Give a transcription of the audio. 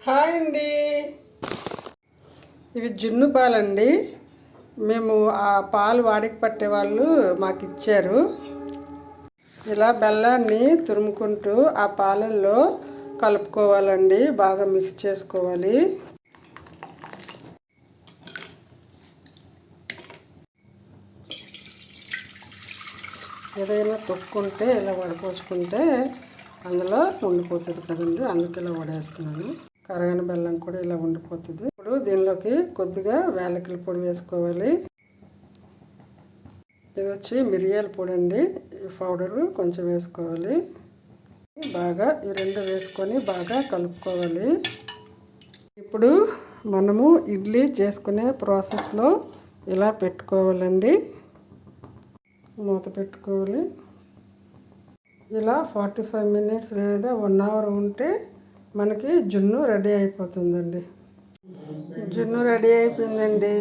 Hi అండి. ఇవి జున్ను పాలండి. మేము ఆ పాలు వాడికి పట్టే వాళ్ళు మాకు ఇచ్చారు. ఇలా బెల్లాన్ని తురుముకుంటూ ఆ పాలల్లో కలుపుకోవాలండి. బాగా మిక్స్ చేసుకోవాలి. ఏదైనా తొక్కుంటే ఇలా వడపోసుకుంటే అందులో ఉండిపోతుంది కదండి, అందుకే ఇలా వడేస్తున్నాను. కరగని బెల్లం కూడా ఇలా ఉండిపోతుంది. ఇప్పుడు దీనిలోకి కొద్దిగా యాలకుల పొడి వేసుకోవాలి. ఇది వచ్చి మిరియాల పొడి అండి. ఈ పౌడరు కొంచెం వేసుకోవాలి. బాగా ఈ రెండు వేసుకొని బాగా కలుపుకోవాలి. ఇప్పుడు మనము ఇడ్లీ చేసుకునే ప్రాసెస్లో ఇలా పెట్టుకోవాలండి. మూత పెట్టుకోవాలి. ఇలా 45 మినిట్స్ లేదా 1 అవర్ ఉంటే మనకి జున్ను రెడీ అయిపోతుందండి. జున్ను రెడీ అయిపోయిందండి.